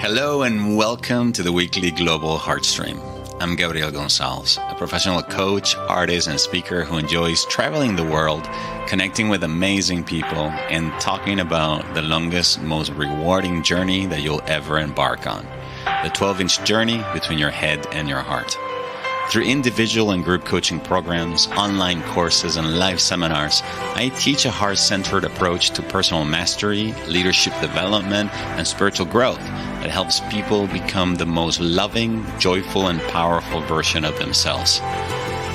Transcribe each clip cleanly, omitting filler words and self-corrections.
Hello and welcome to the weekly Global Heartstream. I'm Gabriel Gonzalez, a professional coach, artist, and speaker who enjoys traveling the world, connecting with amazing people, and talking about the longest, most rewarding journey that you'll ever embark on, the 12-inch journey between your head and your heart. Through individual and group coaching programs, online courses, and live seminars, I teach a heart-centered approach to personal mastery, leadership development, and spiritual growth that helps people become the most loving, joyful, and powerful version of themselves.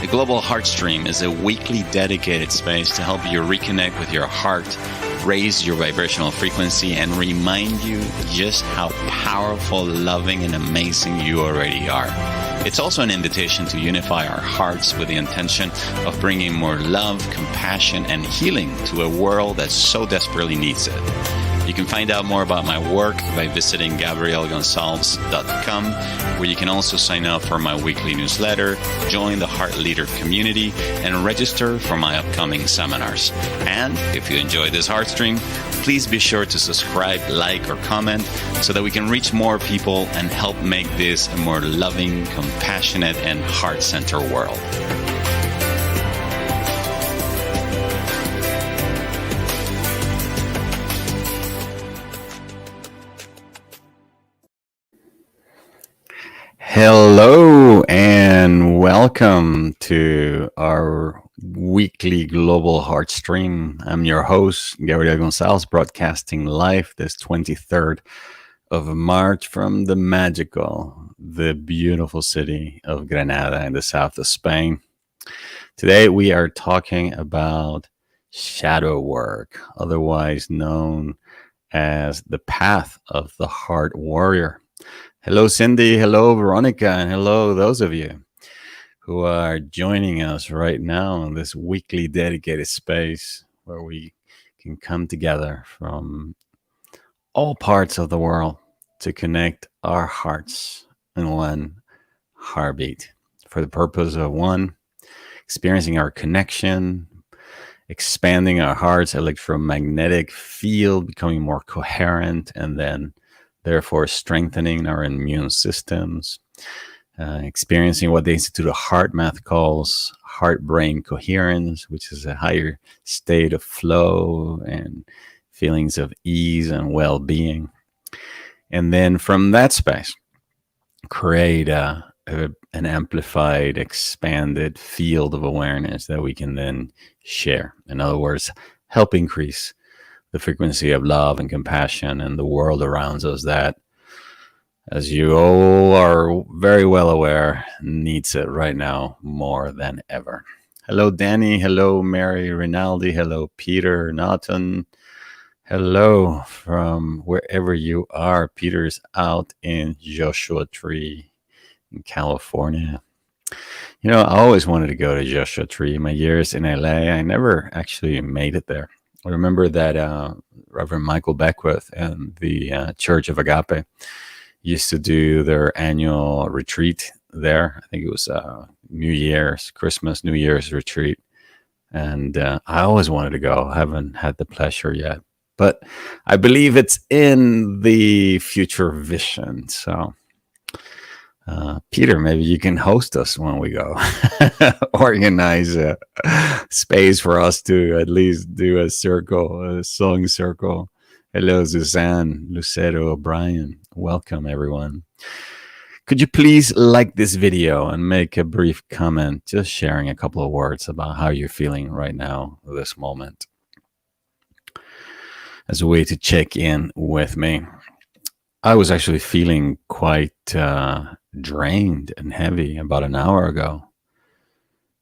The Global Heartstream is a weekly dedicated space to help you reconnect with your heart, raise your vibrational frequency, and remind you just how powerful, loving, and amazing you already are. It's also an invitation to unify our hearts with the intention of bringing more love, compassion, and healing to a world that so desperately needs it. You can find out more about my work by visiting gabrielgonzalez.com, where you can also sign up for my weekly newsletter, join the Heart Leader community, and register for my upcoming seminars. And if you enjoy this Heartstream, please be sure to subscribe, like, or comment so that we can reach more people and help make this a more loving, compassionate, and heart-centered world. Hello and welcome to our weekly Global Heartstream. I'm your host, Gabriel Gonzalez, broadcasting live this 23rd of March from the beautiful city of Granada in the south of Spain. Today we are talking about shadow work, otherwise known as the path of the heart warrior. Hello, Cindy. Hello, Veronica. And hello, those of you who are joining us right now in this weekly dedicated space where we can come together from all parts of the world to connect our hearts in one heartbeat for the purpose of one, experiencing our connection, expanding our heart's electromagnetic field, becoming more coherent, and then therefore strengthening our immune systems, experiencing what the Institute of Heart Math calls heart-brain coherence, which is a higher state of flow and feelings of ease and well-being. And then from that space, create an amplified, expanded field of awareness that we can then share. In other words, help increase the frequency of love and compassion in the world around us that, as you all are very well aware, needs it right now more than ever. Hello, Danny. Hello, Mary Rinaldi. Hello, Peter Naughton. Hello from wherever you are. Peter's out in Joshua Tree in California. You know, I always wanted to go to Joshua Tree. My years in LA, I never actually made it there. I remember that Reverend Michael Beckwith and the Church of Agape used to do their annual retreat there. I think it was Christmas, New Year's retreat. And I always wanted to go. I haven't had the pleasure yet. But I believe it's in the future vision. So, Peter, maybe you can host us when we go. Organize a space for us to at least do a song circle. Hello, Suzanne, Lucero, O'Brien. Welcome, everyone. Could you please like this video and make a brief comment, just sharing a couple of words about how you're feeling right now, this moment, as a way to check in with me. I was actually feeling quite drained and heavy about an hour ago.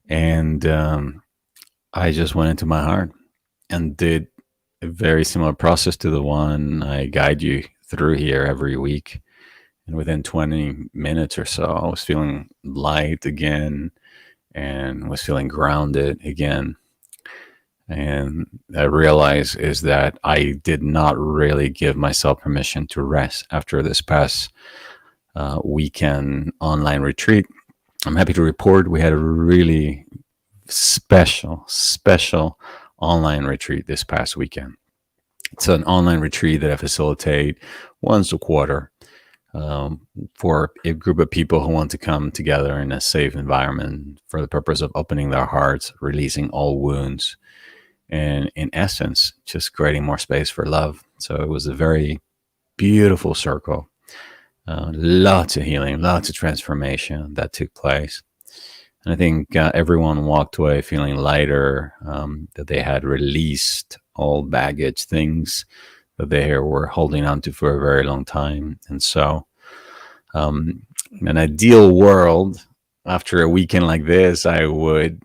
And I just went into my heart and did a very similar process to the one I guide you through here every week. And within 20 minutes or so, I was feeling light again and was feeling grounded again. And I realized is that I did not really give myself permission to rest after this past weekend online retreat. I'm happy to report we had a really special online retreat this past weekend. It's an online retreat that I facilitate once a quarter for a group of people who want to come together in a safe environment for the purpose of opening their hearts, releasing all wounds, and in essence, just creating more space for love. So it was a very beautiful circle. Lots of healing, lots of transformation that took place. And I think everyone walked away feeling lighter, that they had released all baggage, things that they were holding on to for a very long time. And so, in an ideal world, after a weekend like this, I would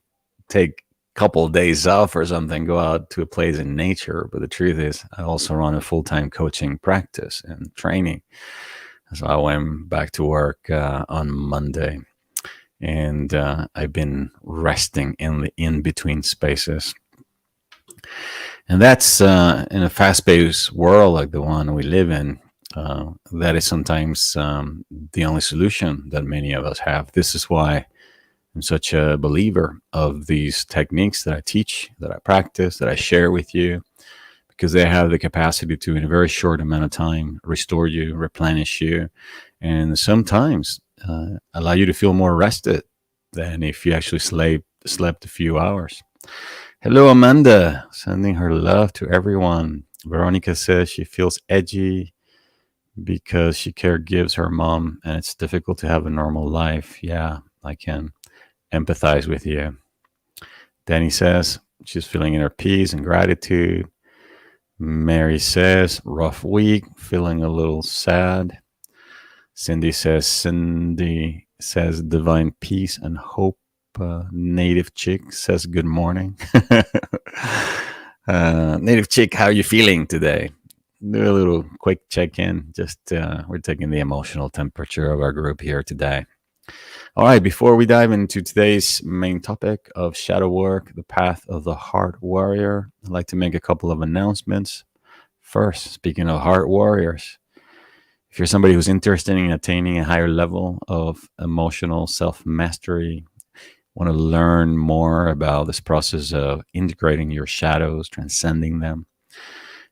take a couple of days off or something, go out to a place in nature. But the truth is, I also run a full-time coaching practice and training. So I went back to work on Monday, and I've been resting in the in-between spaces. And that's in a fast-paced world like the one we live in. That is sometimes the only solution that many of us have. This is why I'm such a believer of these techniques that I teach, that I practice, that I share with you, because they have the capacity to, in a very short amount of time, restore you, replenish you, and sometimes allow you to feel more rested than if you actually slept a few hours. Hello, Amanda, sending her love to everyone. Veronica says she feels edgy because she caregives her mom and it's difficult to have a normal life. Yeah, I can empathize with you. Danny says she's feeling inner peace and gratitude. Mary says rough week, feeling a little sad. Cindy says divine peace and hope. Native Chick says good morning. Native Chick, how are you feeling today? Do a little quick check-in. Just we're taking the emotional temperature of our group here today. All right, before we dive into today's main topic of shadow work, the path of the heart warrior, I'd like to make a couple of announcements. First, speaking of heart warriors, if you're somebody who's interested in attaining a higher level of emotional self-mastery, want to learn more about this process of integrating your shadows, transcending them,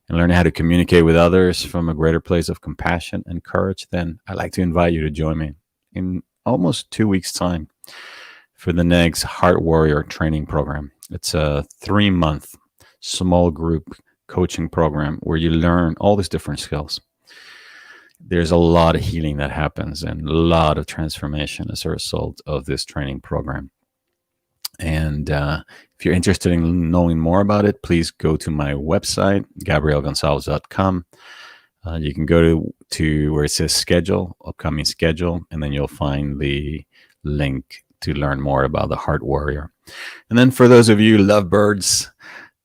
and learning how to communicate with others from a greater place of compassion and courage, then I'd like to invite you to join me in almost 2 weeks' time for the next Heart Warrior training program. It's a 3-month small group coaching program where you learn all these different skills. There's a lot of healing that happens and a lot of transformation as a result of this training program. And if you're interested in knowing more about it, please go to my website, gabrielgonzalez.com. You can go to where it says schedule, upcoming schedule, and then you'll find the link to learn more about the Heart Warrior. And then for those of you lovebirds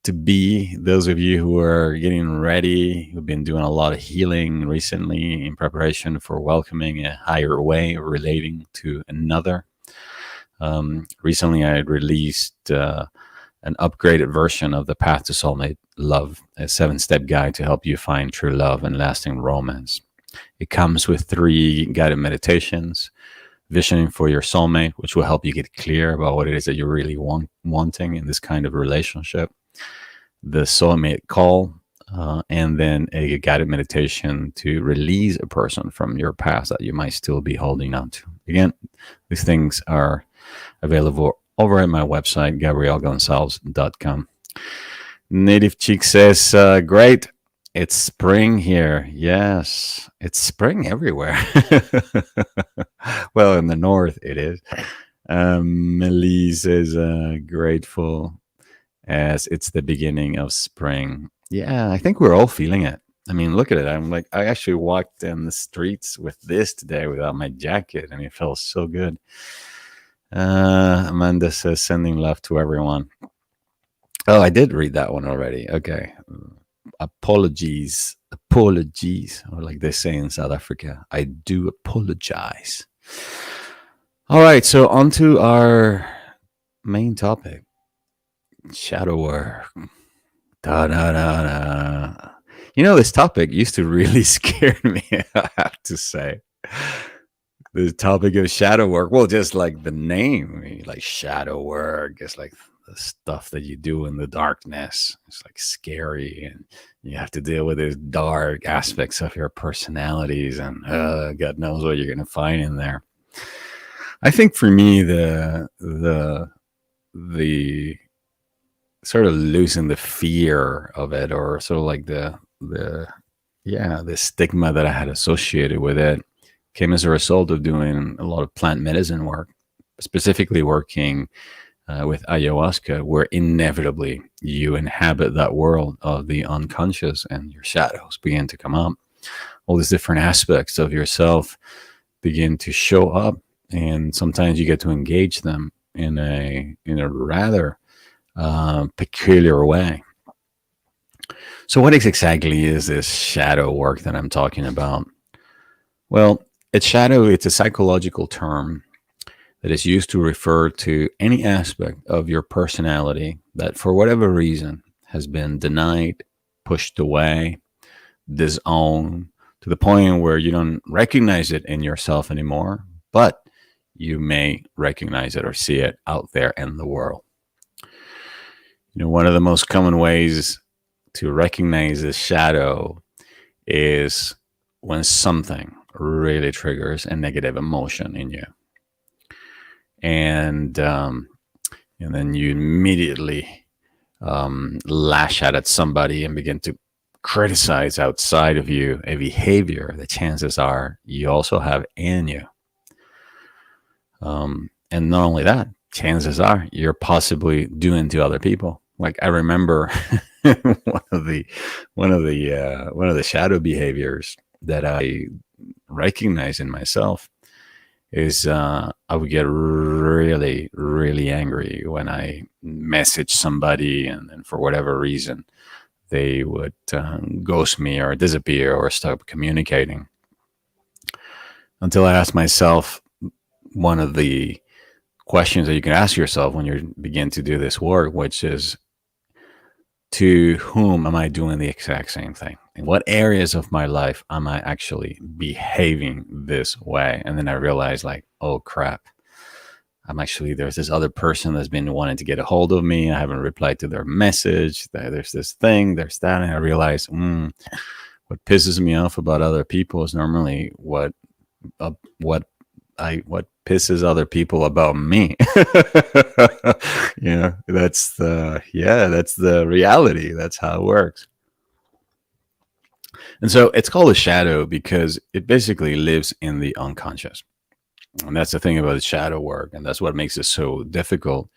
to be, those of you who are getting ready, who've been doing a lot of healing recently in preparation for welcoming a higher way of relating to another. Recently, I had released an upgraded version of the Path to Soulmate Love, a 7-step guide to help you find true love and lasting romance. It comes with 3 guided meditations, visioning for your soulmate, which will help you get clear about what it is that you're really wanting in this kind of relationship, the soulmate call, and then a guided meditation to release a person from your past that you might still be holding on to. Again, these things are available over at my website, gabrielgonzalez.com. Native Cheek says, great. It's spring here. Yes, it's spring everywhere. Well, in the north, it is. Melise is grateful as it's the beginning of spring. Yeah, I think we're all feeling it. I mean, look at it. I actually walked in the streets with this today without my jacket, and it felt so good. Amanda says, sending love to everyone. Oh, I did read that one already. Okay. Apologies, or like they say in South Africa, I do apologize. All right, so on to our main topic, shadow work. Da, da, da, da. You know, this topic used to really scare me, I have to say. The topic of shadow work, well, just like the name, like shadow work, it's like the stuff that you do in the darkness. It's like scary, and you have to deal with these dark aspects of your personalities, and God knows what you're going to find in there. I think for me, the sort of losing the fear of it, or sort of like the stigma that I had associated with it, came as a result of doing a lot of plant medicine work, specifically working with ayahuasca, where inevitably you inhabit that world of the unconscious and your shadows begin to come up. All these different aspects of yourself begin to show up, and sometimes you get to engage them in a rather peculiar way. So, what exactly is this shadow work that I'm talking about? Well, it's a psychological term that is used to refer to any aspect of your personality that, for whatever reason, has been denied, pushed away, disowned, to the point where you don't recognize it in yourself anymore, but you may recognize it or see it out there in the world. One of the most common ways to recognize this shadow is when something really triggers a negative emotion in you. And then you immediately lash out at somebody and begin to criticize outside of you a behavior that chances are you also have in you. And not only that, chances are you're possibly doing to other people. Like, I remember one of the shadow behaviors that I recognize in myself is I would get really, really angry when I message somebody, and for whatever reason, they would ghost me or disappear or stop communicating. Until I asked myself one of the questions that you can ask yourself when you begin to do this work, which is, to whom am I doing the exact same thing? In what areas of my life am I actually behaving this way? And then I realized, like, oh crap, there's this other person that's been wanting to get a hold of me. I haven't replied to their message. There's this thing, there's that. And I realized, what pisses me off about other people is normally what pisses other people about me. That's the reality. That's how it works. And so it's called a shadow because it basically lives in the unconscious. And that's the thing about the shadow work. And that's what makes it so difficult,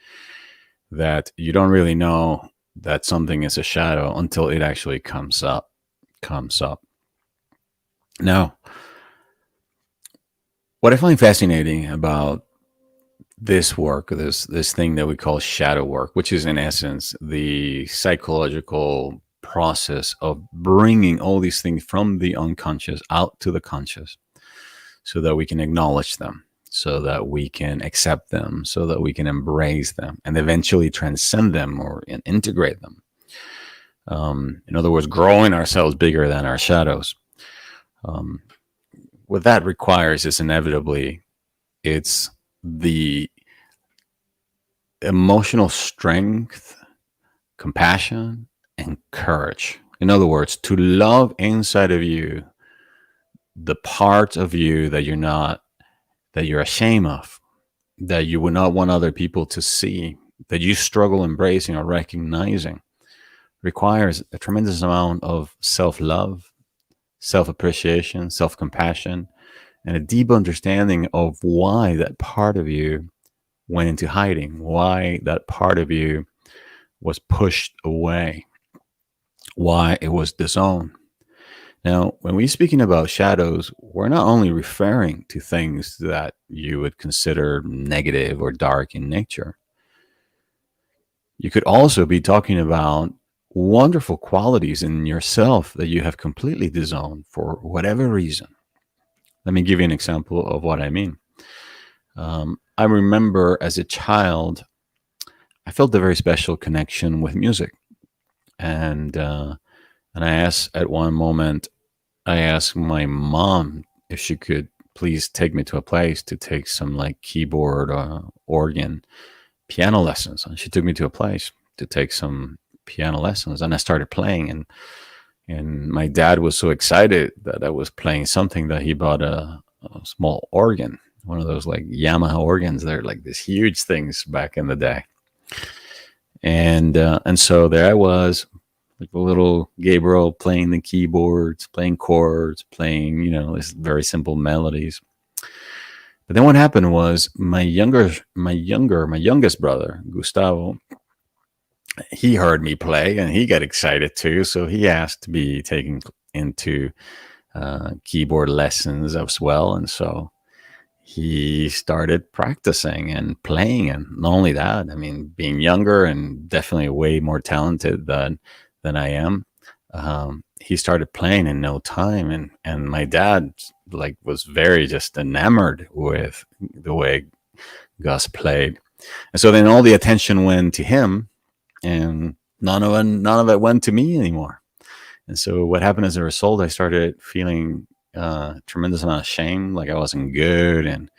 that you don't really know that something is a shadow until it actually comes up. Now, what I find fascinating about this work, this thing that we call shadow work, which is in essence the psychological process of bringing all these things from the unconscious out to the conscious, so that we can acknowledge them, so that we can accept them, so that we can embrace them, and eventually transcend them or integrate them. In other words, growing ourselves bigger than our shadows. What that requires is inevitably, it's the emotional strength, compassion, and courage. In other words, to love inside of you the parts of you that you're ashamed of, that you would not want other people to see, that you struggle embracing or recognizing, requires a tremendous amount of self-love, self-appreciation, self-compassion, and a deep understanding of why that part of you went into hiding, why that part of you was pushed away, why it was disowned. Now, when we're speaking about shadows, we're not only referring to things that you would consider negative or dark in nature. You could also be talking about wonderful qualities in yourself that you have completely disowned for whatever reason. Let me give you an example of what I mean. I remember as a child, I felt a very special connection with music. And I asked at one moment, I asked my mom if she could please take me to a place to take some like keyboard or organ piano lessons, and she took me to a place to take some piano lessons, and I started playing, and my dad was so excited that I was playing something that he bought a small organ, one of those like Yamaha organs. They're like these huge things back in the day, and so there I was, like a little Gabriel playing the keyboards, playing chords, playing these very simple melodies. But then what happened was my youngest brother Gustavo, he heard me play and he got excited too. So he asked to be taken into keyboard lessons as well, and so he started practicing and playing. And not only that, I mean, being younger and definitely way more talented than I am, he started playing in no time. And my dad like was very just enamored with the way Gus played. And so then all the attention went to him, and none of it went to me anymore. And so what happened as a result, I started feeling tremendous amount of shame, like I wasn't good, and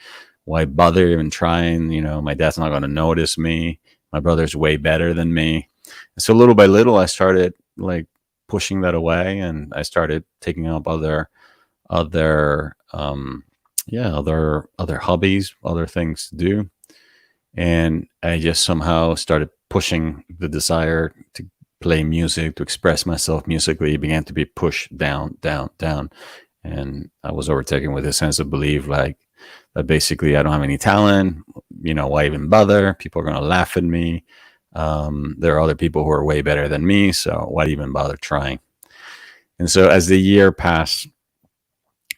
why bother even trying? My dad's not going to notice me. My brother's way better than me. And so little by little, I started like pushing that away, and I started taking up other other hobbies, other things to do. And I just somehow started pushing the desire to play music, to express myself musically, began to be pushed down, down, down. And I was overtaken with a sense of belief, like that basically I don't have any talent. Why even bother? People are going to laugh at me. There are other people who are way better than me, so why even bother trying? And so as the year passed,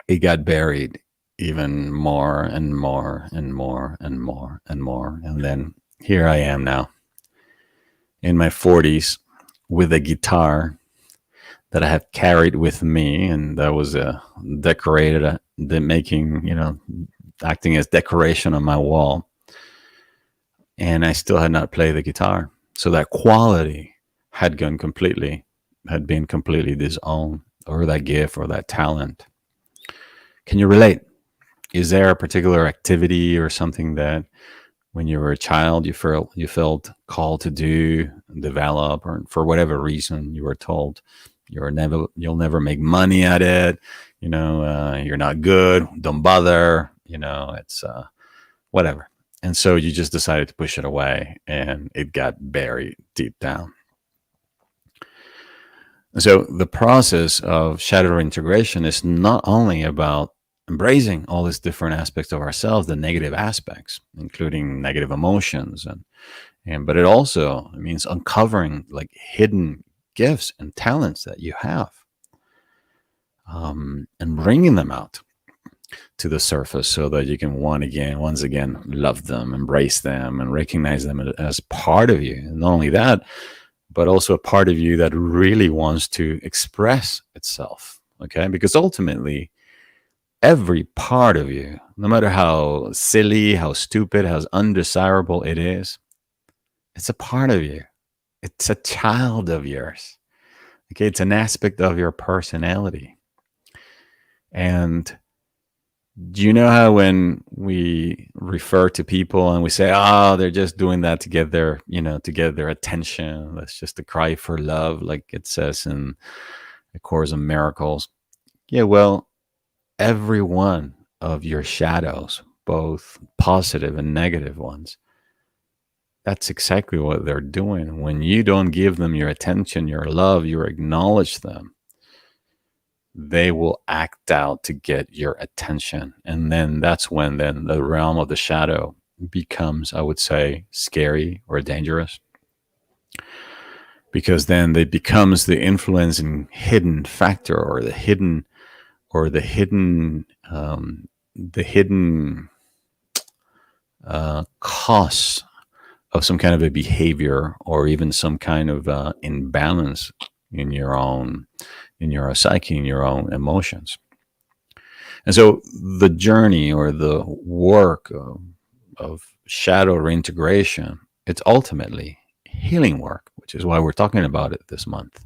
it got buried even more and more and more and more and more. And then here I am now in my 40s with a guitar that I have carried with me, and that was decorated, acting as decoration on my wall. And I still had not played the guitar. So that quality had been completely disowned, or that gift or that talent. Can you relate? Is there a particular activity or something that when you were a child you felt called to do, develop, or for whatever reason you were told you'll never make money at it, you're not good, don't bother, it's whatever. And so you just decided to push it away, and it got buried deep down. So the process of shadow integration is not only about embracing all these different aspects of ourselves, the negative aspects, including negative emotions, but it also means uncovering like hidden gifts and talents that you have, and bringing them out to the surface so that you can once again love them, embrace them, and recognize them as part of you. And not only that, but also a part of you that really wants to express itself. Okay, because ultimately every part of you, no matter how silly, how stupid, how undesirable it is, it's a part of you. It's a child of yours. Okay, it's an aspect of your personality. And do you know how when we refer to people and we say, "Oh, they're just doing that to get their attention. That's just a cry for love," like it says in the Course in Miracles. Yeah, well, every one of your shadows, both positive and negative ones, that's exactly what they're doing. When you don't give them your attention, your love, you acknowledge them, they will act out to get your attention. And then that's when then the realm of the shadow becomes, I would say, scary or dangerous. Because then it becomes the influencing hidden factor, or the hidden cause of some kind of a behavior, or even some kind of imbalance in your psyche, in your own emotions. And so the journey or the work of shadow reintegration, it's ultimately healing work, which is why we're talking about it this month.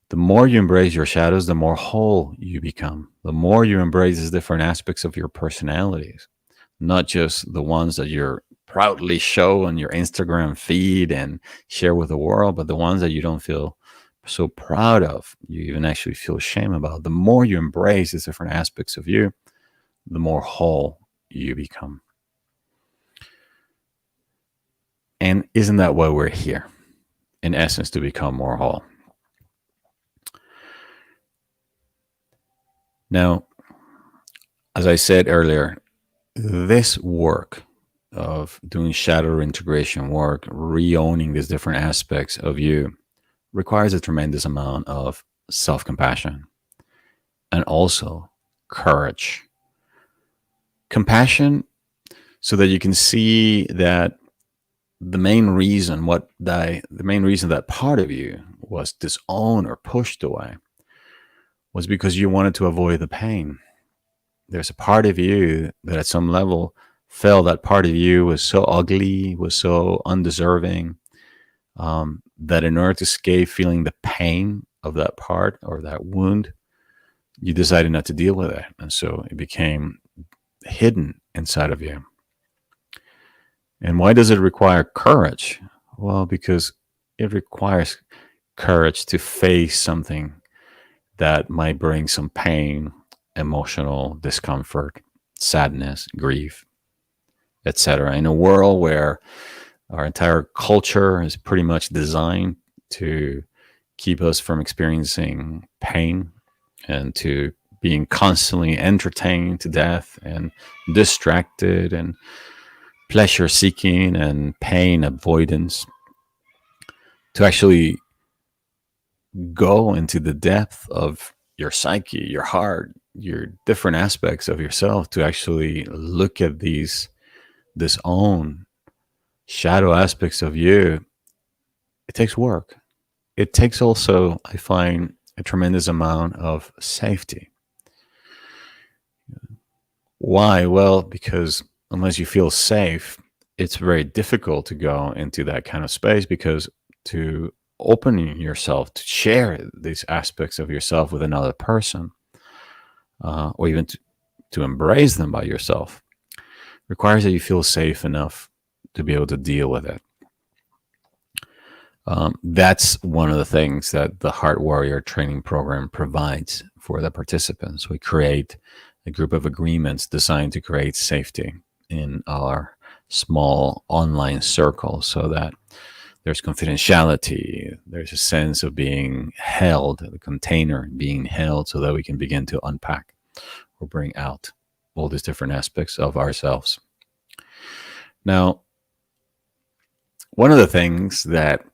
The more you embrace your shadows, the more whole you become. The more you embrace these different aspects of your personalities, not just the ones that you're proudly show on your Instagram feed and share with the world, but the ones that you don't feel so proud of, you even actually feel shame about. The more you embrace these different aspects of you, the more whole you become. And isn't that why we're here? In essence, to become more whole. Now, as I said earlier, this work of doing shadow integration work, re-owning these different aspects of you, requires a tremendous amount of self-compassion and also courage. Compassion, so that you can see that the main reason that part of you was disowned or pushed away was because you wanted to avoid the pain. There's a part of you that at some level felt that part of you was so ugly, was so undeserving, that in order to escape feeling the pain of that part or that wound, you decided not to deal with it. And so it became hidden inside of you. And why does it require courage? Well, because it requires courage to face something that might bring some pain, emotional discomfort, sadness, grief, etc. In a world where our entire culture is pretty much designed to keep us from experiencing pain and to being constantly entertained to death and distracted and pleasure seeking and pain avoidance, to actually go into the depth of your psyche, your heart, your different aspects of yourself, to actually look at this own shadow aspects of you, it takes work. It takes also, I find, a tremendous amount of safety. Why? Well, because unless you feel safe, it's very difficult to go into that kind of space, because to open yourself to share these aspects of yourself with another person, or even to embrace them by yourself, requires that you feel safe enough to be able to deal with it. That's one of the things that the Heart Warrior training program provides for the participants. We create a group of agreements designed to create safety in our small online circle, so that there's confidentiality, there's a sense of being held, the container being held, so that we can begin to unpack or bring out all these different aspects of ourselves. Now, one of the things that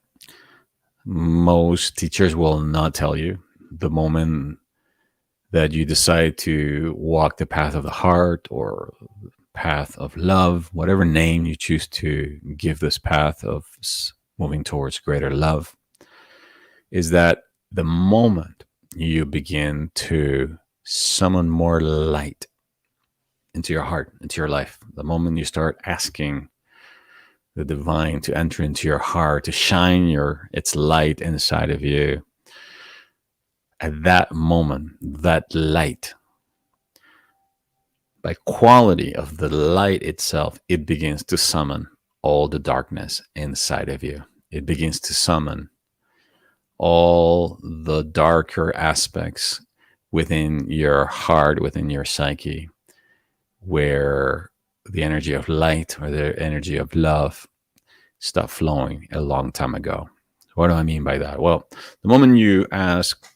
most teachers will not tell you the moment that you decide to walk the path of the heart or path of love, whatever name you choose to give this path of moving towards greater love, is that the moment you begin to summon more light into your heart, into your life, the moment you start asking the divine to enter into your heart, to shine its light inside of you, at that moment, that light, by quality of the light itself, it begins to summon all the darkness inside of you. It begins to summon all the darker aspects within your heart, within your psyche, where the energy of light or the energy of love stopped flowing a long time ago. What do I mean by that? Well, the moment you ask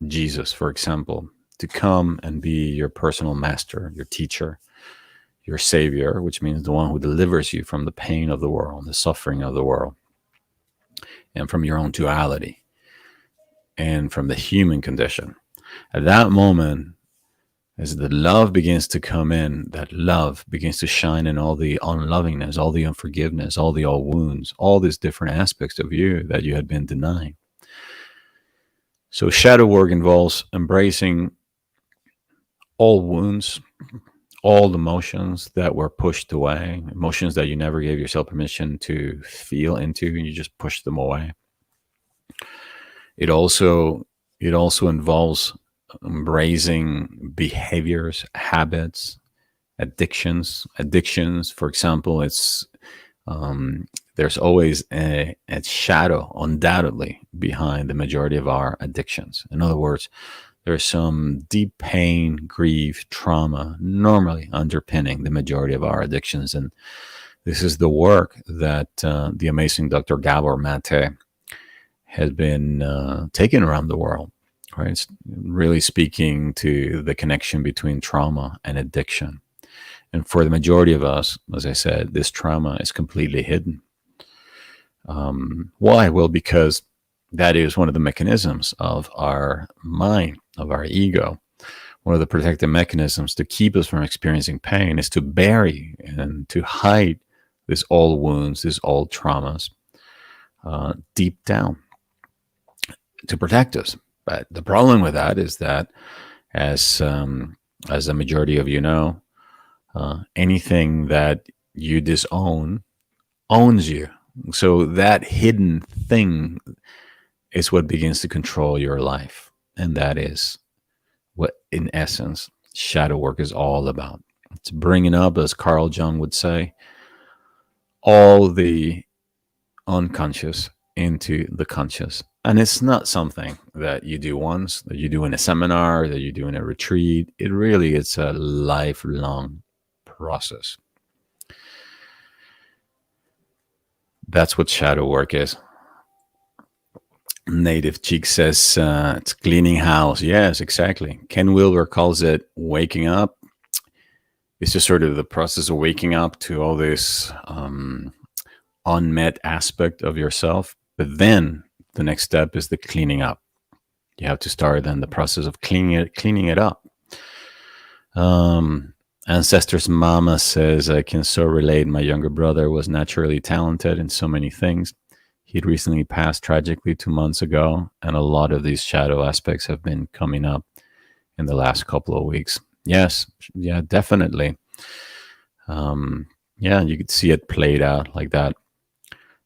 Jesus, for example, to come and be your personal master, your teacher, your savior, which means the one who delivers you from the pain of the world, the suffering of the world, and from your own duality, and from the human condition. At that moment, as the love begins to come in, that love begins to shine in all the unlovingness, all the unforgiveness, all the old wounds, all these different aspects of you that you had been denying. So shadow work involves embracing all wounds, all emotions that were pushed away, emotions that you never gave yourself permission to feel into, and you just pushed them away. It also involves embracing behaviors, habits, addictions. For example, it's There's always a shadow, undoubtedly, behind the majority of our addictions. In other words, there's some deep pain, grief, trauma normally underpinning the majority of our addictions. And this is the work that the amazing Dr. Gabor Mate has been taken around the world, right? It's really speaking to the connection between trauma and addiction. And for the majority of us, as I said, this trauma is completely hidden. Why? Well, because that is one of the mechanisms of our mind, of our ego. One of the protective mechanisms to keep us from experiencing pain is to bury and to hide these old wounds, these old traumas deep down to protect us. But the problem with that is that, as the majority of you know, anything that you disown owns you. So that hidden thing is what begins to control your life. And that is what, in essence, shadow work is all about. It's bringing up, as Carl Jung would say, all the unconscious into the conscious. And it's not something that you do once, that you do in a seminar, that you do in a retreat. It really is a lifelong process. That's what shadow work is. Native Cheek says it's cleaning house. Yes, exactly. Ken Wilber calls it waking up. It's just sort of the process of waking up to all this unmet aspect of yourself. But then the next step is the cleaning up. You have to start then the process of cleaning it up. Ancestors Mama says, I can so relate. My younger brother was naturally talented in so many things. He'd recently passed tragically 2 months ago, and a lot of these shadow aspects have been coming up in the last couple of weeks. Yes, yeah, definitely. Yeah, you could see it played out like that.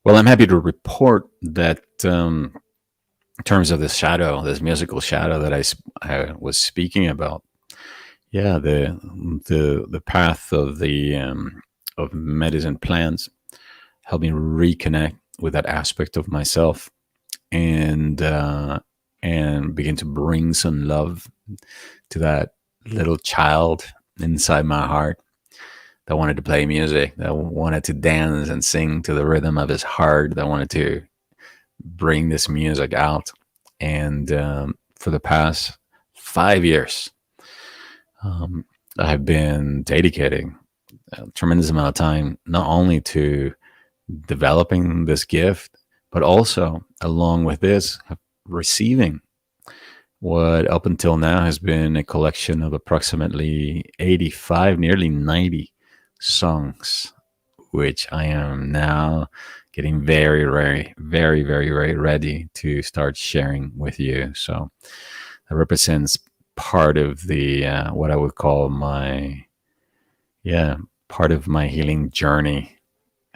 Well, I'm happy to report that in terms of this shadow, this musical shadow that I was speaking about, yeah, the path of the of medicine plants helped me reconnect with that aspect of myself, and begin to bring some love to that little child inside my heart that wanted to play music, that wanted to dance and sing to the rhythm of his heart, that wanted to bring this music out. And for the past 5 years, I've been dedicating a tremendous amount of time not only to developing this gift, but also, along with this, receiving what up until now has been a collection of approximately 85, nearly 90 songs, which I am now getting very, very, very, very, very ready to start sharing with you. So that represents part of the what I would call my part of my healing journey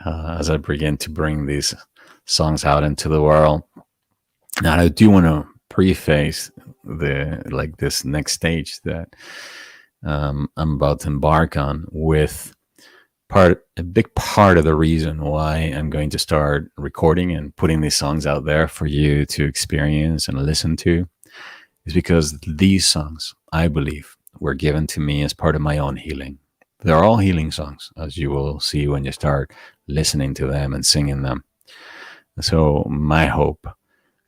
as I begin to bring these songs out into the world. Now, I do want to preface this next stage that I'm about to embark on with a big part of the reason why I'm going to start recording and putting these songs out there for you to experience and listen to is because these songs, I believe, were given to me as part of my own healing. They're all healing songs, as you will see when you start listening to them and singing them. So my hope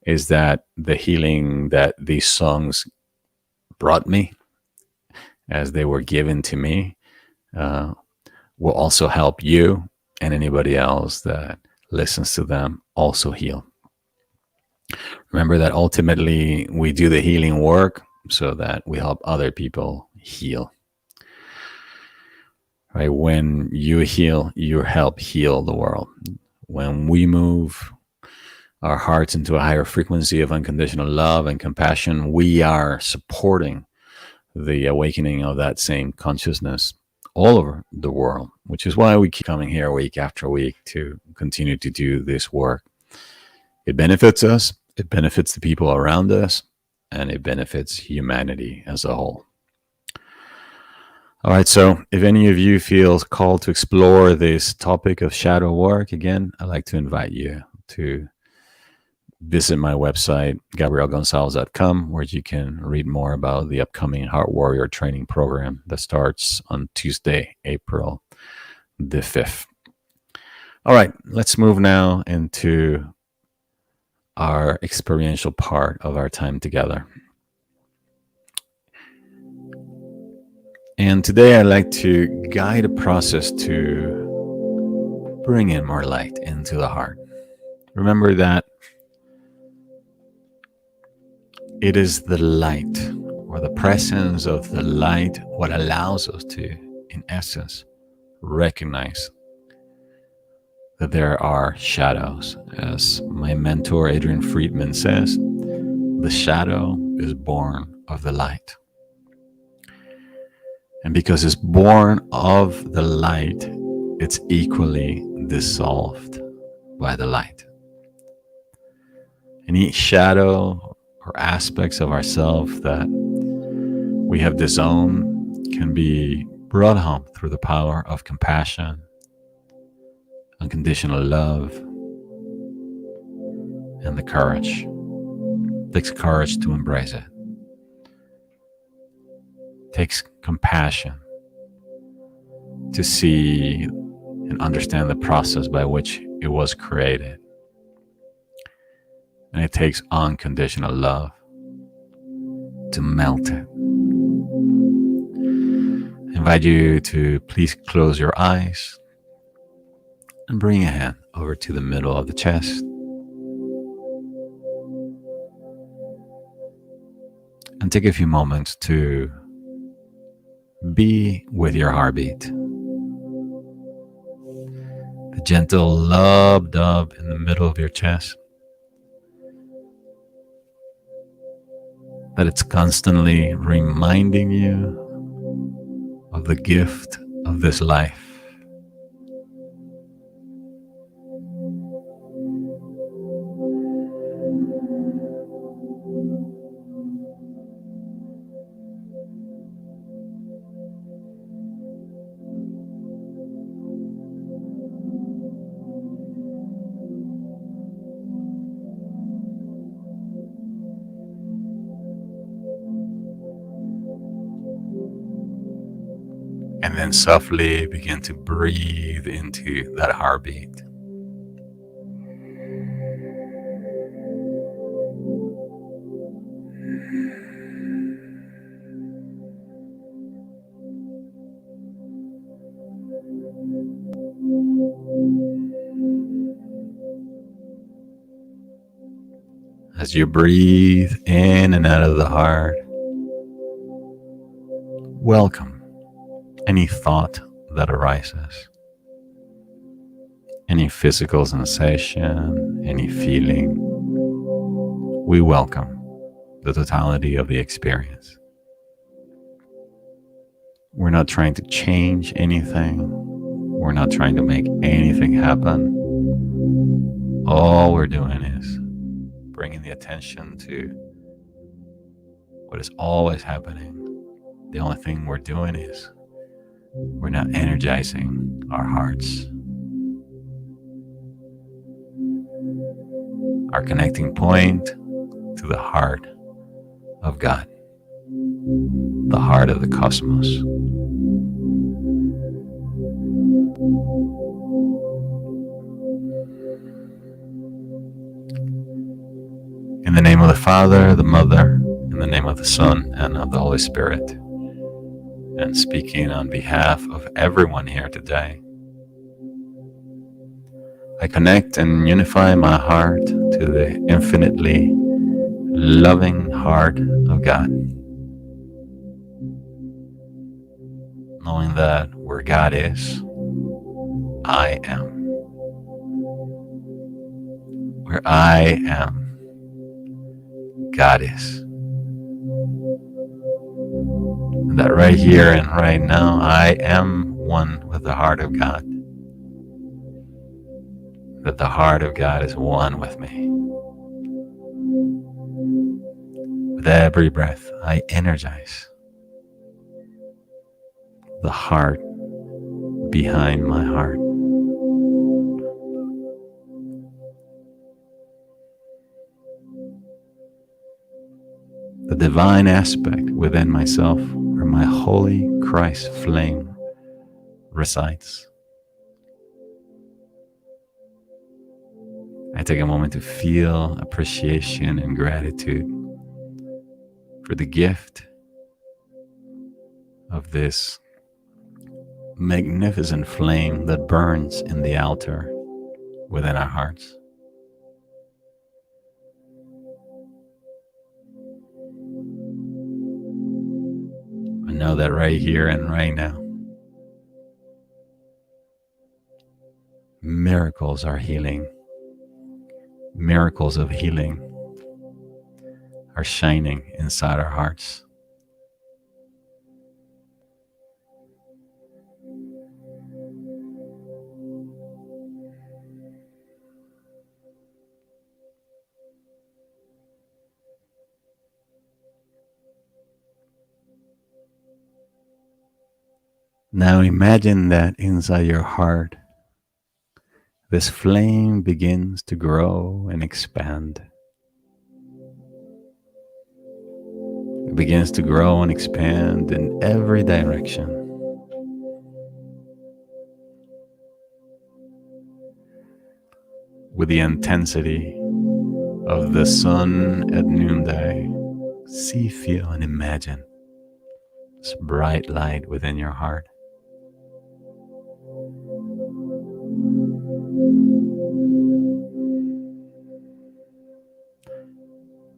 is that the healing that these songs brought me as they were given to me will also help you and anybody else that listens to them also heal. Remember that ultimately we do the healing work so that we help other people heal. Right? When you heal, you help heal the world. When we move our hearts into a higher frequency of unconditional love and compassion, we are supporting the awakening of that same consciousness all over the world, which is why we keep coming here week after week to continue to do this work. It benefits us, it benefits the people around us, and it benefits humanity as a whole. All right, so if any of you feels called to explore this topic of shadow work, again, I'd like to invite you to visit my website, gabrielgonzalez.com, where you can read more about the upcoming Heart Warrior training program that starts on Tuesday, April the 5th. All right, let's move now into our experiential part of our time together. And today I'd like to guide a process to bring in more light into the heart. Remember that it is the light or the presence of the light what allows us to, in essence, recognize that there are shadows. As my mentor Adrian Friedman says, the shadow is born of the light. And because it's born of the light, it's equally dissolved by the light. Any shadow or aspects of ourselves that we have disowned can be brought home through the power of compassion, unconditional love, and the courage. It takes courage to embrace it. It takes compassion to see and understand the process by which it was created. And it takes unconditional love to melt it. I invite you to please close your eyes and bring a hand over to the middle of the chest. And take a few moments to be with your heartbeat. The gentle lub dub in the middle of your chest. That it's constantly reminding you of the gift of this life. And then softly begin to breathe into that heartbeat. As you breathe in and out of the heart, welcome any thought that arises, any physical sensation, any feeling. We welcome the totality of the experience. We're not trying to change anything. We're not trying to make anything happen. All we're doing is bringing the attention to what is always happening. The only thing we're doing is we're now energizing our hearts. Our connecting point to the heart of God, the heart of the cosmos. In the name of the Father, the Mother, in the name of the Son, and of the Holy Spirit. And speaking on behalf of everyone here today, I connect and unify my heart to the infinitely loving heart of God. Knowing that where God is, I am. Where I am, God is. And that right here and right now, I am one with the heart of God. That the heart of God is one with me. With every breath, I energize the heart behind my heart. The divine aspect within myself where my holy Christ flame resides. I take a moment to feel appreciation and gratitude for the gift of this magnificent flame that burns in the altar within our hearts. I know that right here and right now, miracles are healing. Miracles of healing are shining inside our hearts. Now imagine that inside your heart, this flame begins to grow and expand. It begins to grow and expand in every direction. With the intensity of the sun at noonday, see, feel, and imagine this bright light within your heart.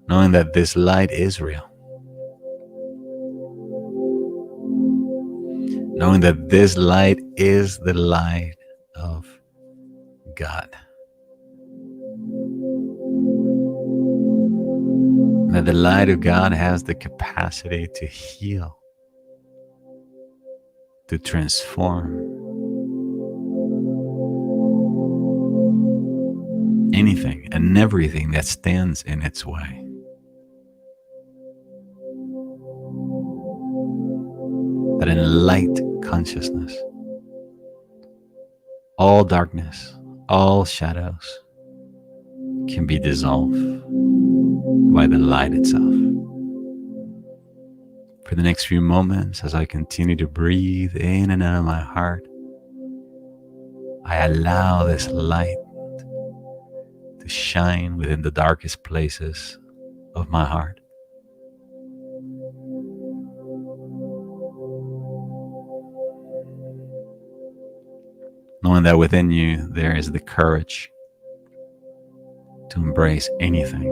Knowing that this light is real. Knowing that this light is the light of God. That the light of God has the capacity to heal, to transform anything and everything that stands in its way. That in light consciousness, all darkness, all shadows can be dissolved by the light itself. For the next few moments, as I continue to breathe in and out of my heart, I allow this light to shine within the darkest places of my heart. Knowing that within you there is the courage to embrace anything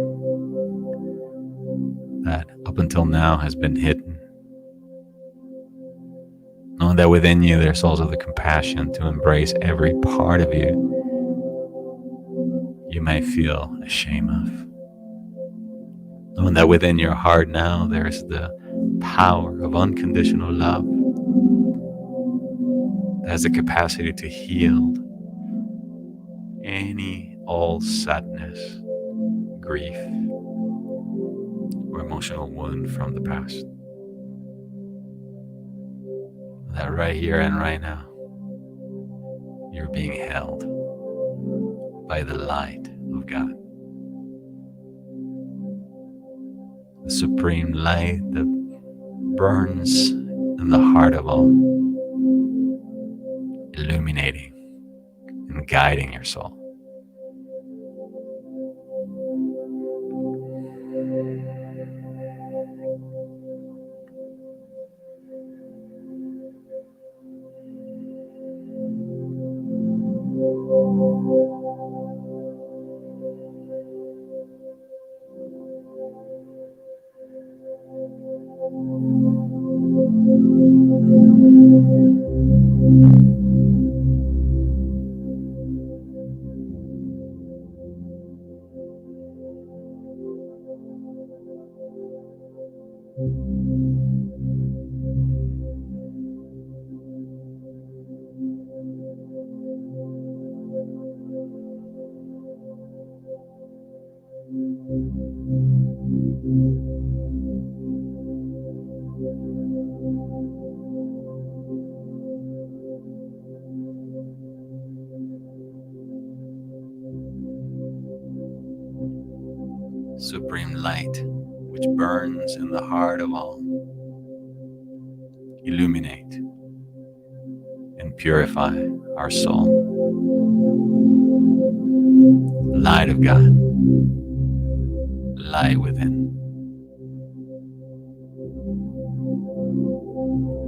that up until now has been hidden. Knowing that within you there's also the compassion to embrace every part of you you may feel ashamed of. Knowing that within your heart now there's the power of unconditional love that has the capacity to heal any old sadness, grief, or emotional wound from the past. That right here and right now, you're being held by the light of God. The supreme light that burns in the heart of all, illuminating and guiding your soul. supreme light which burns in the heart of all. Illuminate and purify our soul. Light of God, light within.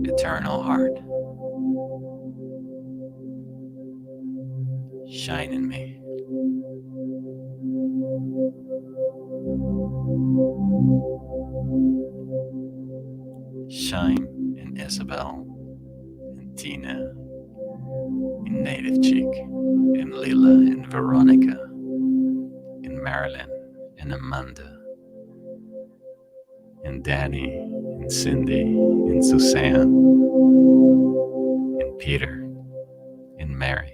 Eternal heart, shine in me. Shine in Isabel, in Tina, in Native Chick, in Lila, in Veronica, in Marilyn, in Amanda, in Danny, in Cindy, in Suzanne, in Peter, in Mary.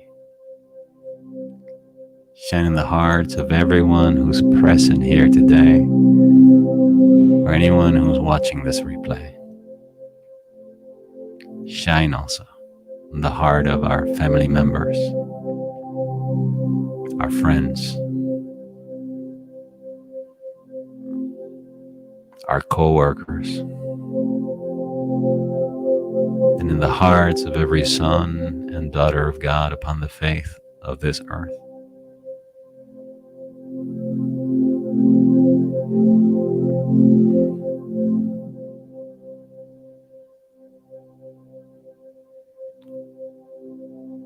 Shine in the hearts of everyone who's present here today, or anyone who's watching this replay. Shine also in the heart of our family members, our friends, our co-workers, and in the hearts of every son and daughter of God upon the face of this earth.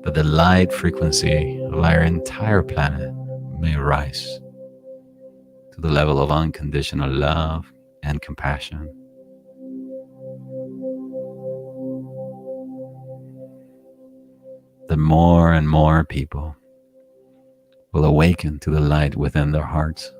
That the light frequency of our entire planet may rise to the level of unconditional love and compassion. That more and more people will awaken to the light within their hearts.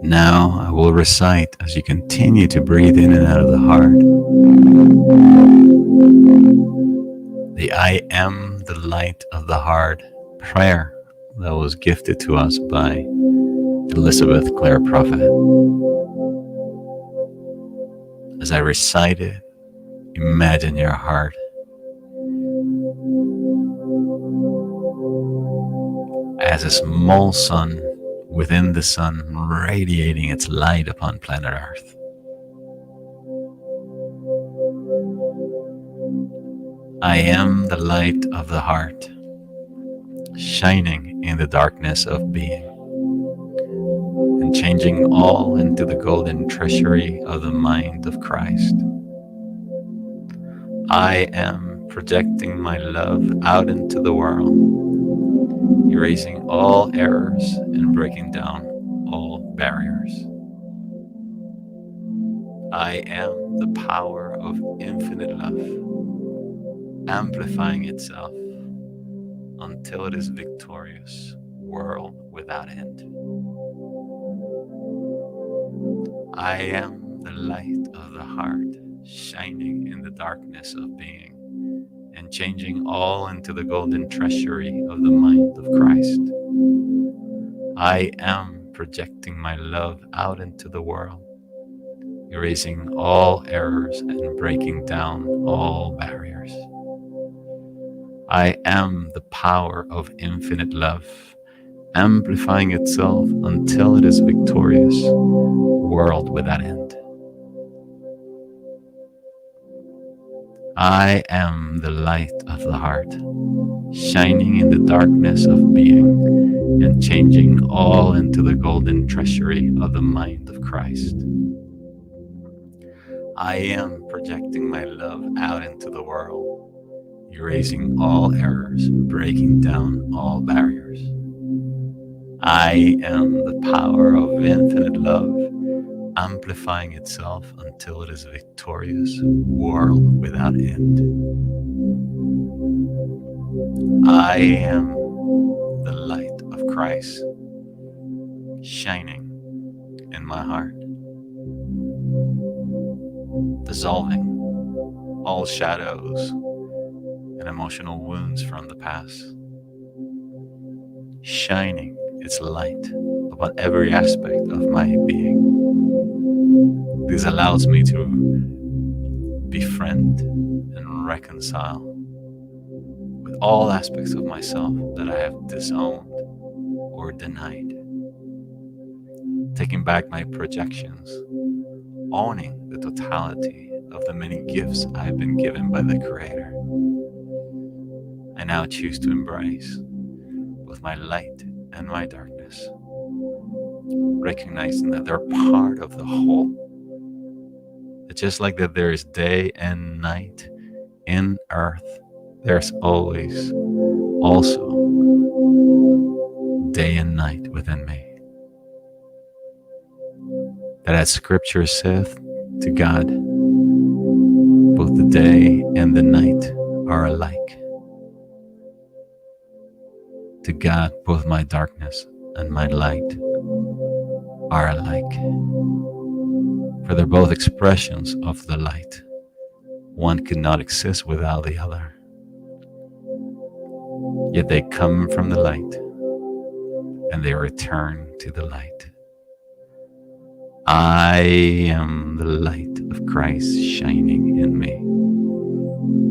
Now I will recite as you continue to breathe in and out of the heart. The I am the light of the heart prayer that was gifted to us by Elizabeth Clare Prophet. As I recite it, imagine your heart as a small sun within the sun, radiating its light upon planet Earth. I am the light of the heart, shining in the darkness of being, and changing all into the golden treasury of the mind of Christ. I am projecting my love out into the world, erasing all errors and breaking down all barriers. I am the power of infinite love, amplifying itself until it is victorious, world without end. I am the light of the heart, shining in the darkness of being, and changing all into the golden treasury of the mind of Christ. I am projecting my love out into the world, erasing all errors and breaking down all barriers. I am the power of infinite love, amplifying itself until it is victorious, world without end. I am the light of the heart, shining in the darkness of being and changing all into the golden treasury of the mind of Christ. I am projecting my love out into the world, erasing all errors, breaking down all barriers. I am the power of infinite love, amplifying itself until it is a victorious world without end. I am the light of Christ, shining in my heart, dissolving all shadows and emotional wounds from the past, shining its light upon every aspect of my being. This allows me to befriend and reconcile with all aspects of myself that I have disowned or denied, taking back my projections, owning the totality of the many gifts I have been given by the Creator. I now choose to embrace both my light and my darkness, recognizing that they're part of the whole. That just like that there is day and night in earth, there's always also day and night within me. That as scripture saith, to God, both the day and the night are alike. To God, both my darkness and my light are alike. For they're both expressions of the light. One could not exist without the other. Yet they come from the light and they return to the light. I am the light of Christ shining in me,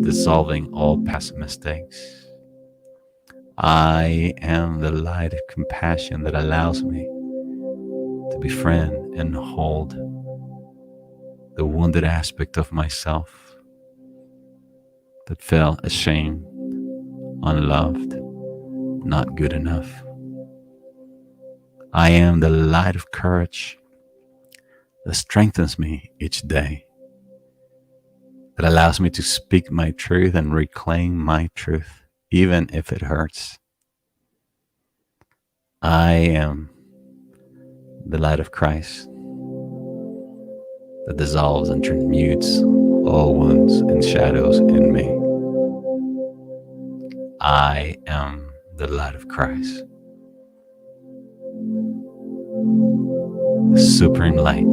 dissolving all past mistakes. I am the light of compassion that allows me to befriend and hold the wounded aspect of myself that felt ashamed, unloved, not good enough. I am the light of courage that strengthens me each day, that allows me to speak my truth and reclaim my truth, even if it hurts. I am the light of Christ that dissolves and transmutes all wounds and shadows in me. I am the light of Christ, the supreme light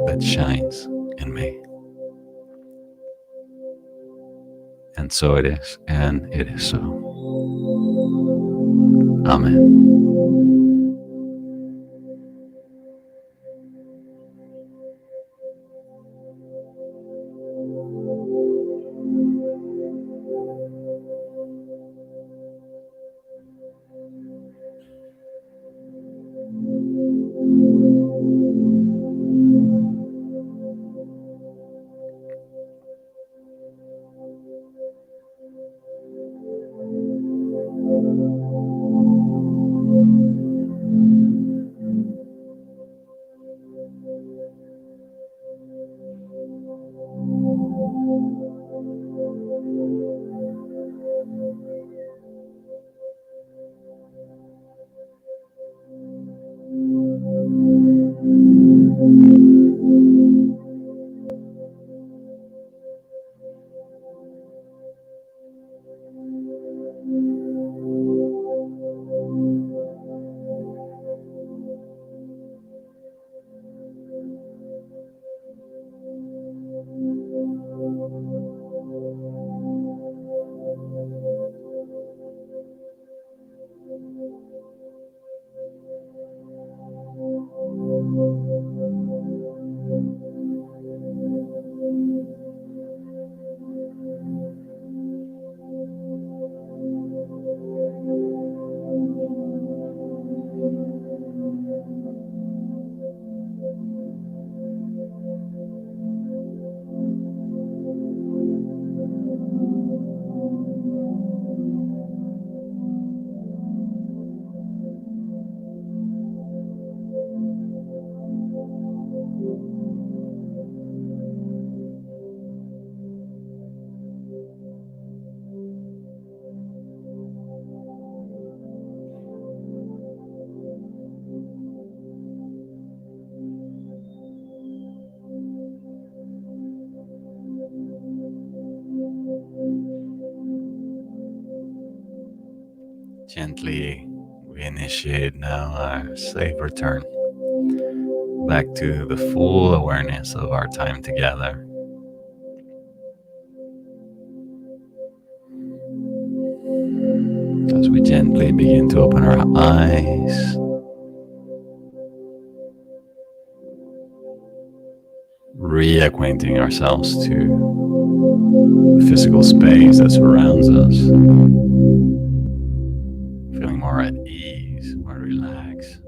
that shines in me. And so it is, and it is so. Amen. Gently, we initiate now our safe return back to the full awareness of our time together. As we gently begin to open our eyes, reacquainting ourselves to the physical space that surrounds us, feeling more at ease, more relaxed,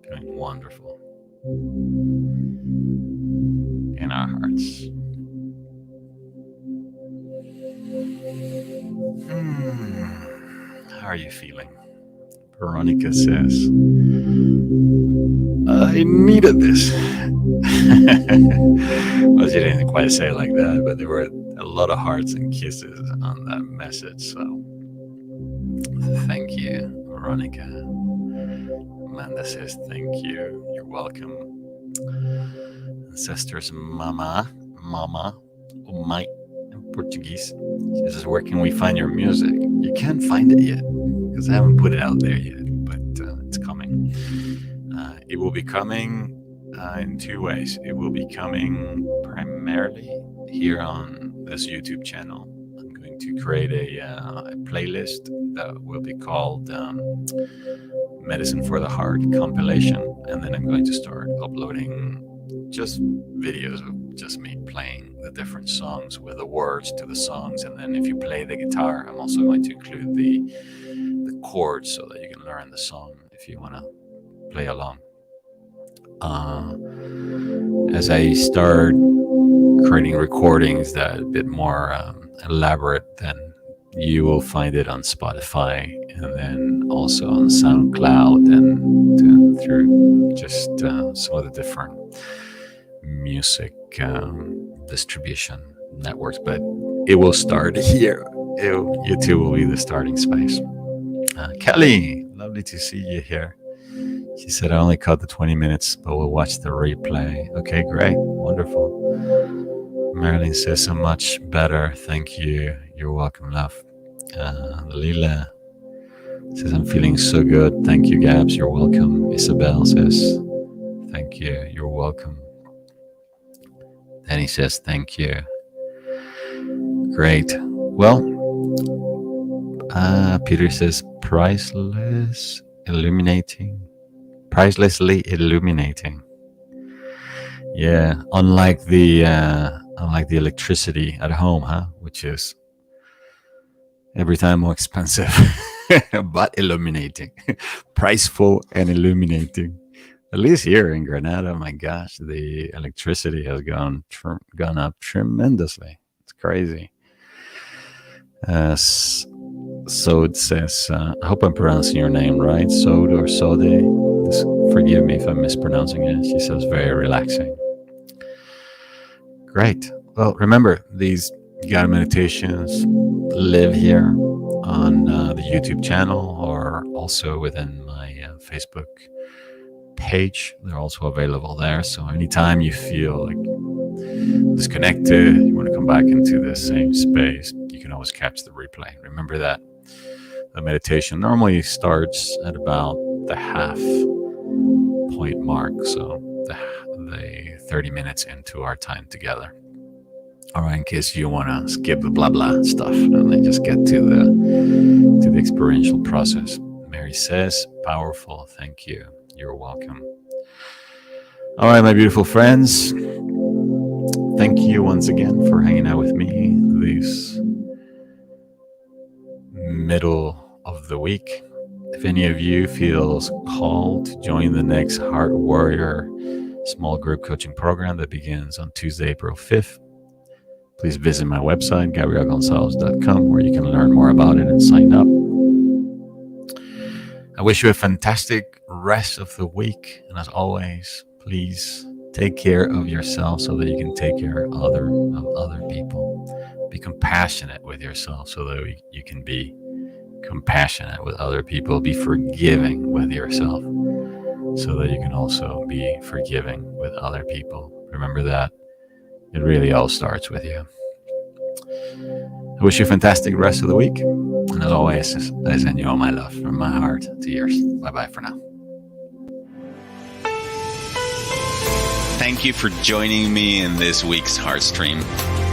feeling wonderful in our hearts. How are you feeling? Veronica says, I needed this. Well, she didn't quite say it like that, but there were a lot of hearts and kisses on that message. So thank you, Veronica. Amanda says, thank you. You're welcome. Ancestors, Mama, my in Portuguese. She says, where can we find your music? You can't find it yet because I haven't put it out there yet, but it's coming. It will be coming in two ways. It will be coming primarily here on this YouTube channel. I'm going to create a playlist that will be called Medicine for the Heart compilation, and then I'm going to start uploading just videos of just me playing the different songs with the words to the songs. And then if you play the guitar, I'm also going to include the chords so that you can learn the song if you want to play along. As I start creating recordings that are a bit more elaborate, then you will find it on Spotify and then also on SoundCloud and through just some of the different music distribution networks. But it will start here. YouTube will be the starting space. Kelly, lovely to see you here. She said, I only caught the 20 minutes, but we'll watch the replay. Okay, great. Wonderful. Marilyn says, so much better. Thank you. You're welcome, love. Lila says, I'm feeling so good. Thank you, Gabs. You're welcome. Isabel says, thank you. You're welcome. Danny says, thank you. Great. Well, Peter says, pricelessly illuminating. Yeah, unlike the electricity at home, which is every time more expensive, but illuminating, priceful and illuminating. At least here in Granada, my gosh, the electricity has gone up tremendously. It's crazy. So it says, I hope I'm pronouncing your name right, Sode or Sode. Just forgive me if I'm mispronouncing it. She says, very relaxing. Great. Well, remember, these guided meditations live here on the YouTube channel or also within my Facebook page. They're also available there. So anytime you feel like disconnected, you want to come back into the same space, you can always catch the replay. Remember that the meditation normally starts at about the half point mark, so the 30 minutes into our time together. All right, in case you want to skip the blah blah stuff and then just get to the experiential process. Mary says, powerful. Thank you. You're welcome. All right, my beautiful friends. Thank you once again for hanging out with me this middle of the week. If any of you feels called to join the next Heart Warrior small group coaching program that begins on Tuesday, April 5th, please visit my website, gabrielgonzalez.com, where you can learn more about it and sign up. I wish you a fantastic rest of the week. And as always, please take care of yourself so that you can take care of other people. Be compassionate with yourself so that you can be compassionate with other people. Be forgiving with yourself so that you can also be forgiving with other people. Remember that it really all starts with you. I wish you a fantastic rest of the week. And as always, I send you all my love from my heart to yours. Bye-bye for now. Thank you for joining me in this week's Heartstream.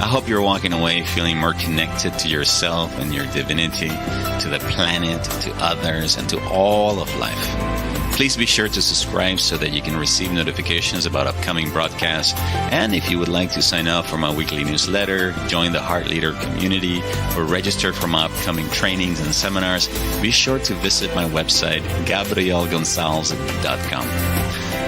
I hope you're walking away feeling more connected to yourself and your divinity, to the planet, to others, and to all of life. Please be sure to subscribe so that you can receive notifications about upcoming broadcasts. And if you would like to sign up for my weekly newsletter, join the Heart Leader community, or register for my upcoming trainings and seminars, be sure to visit my website, gabrielgonzalez.com.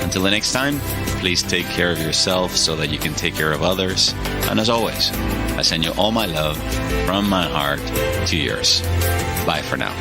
Until the next time, please take care of yourself so that you can take care of others. And as always, I send you all my love from my heart to yours. Bye for now.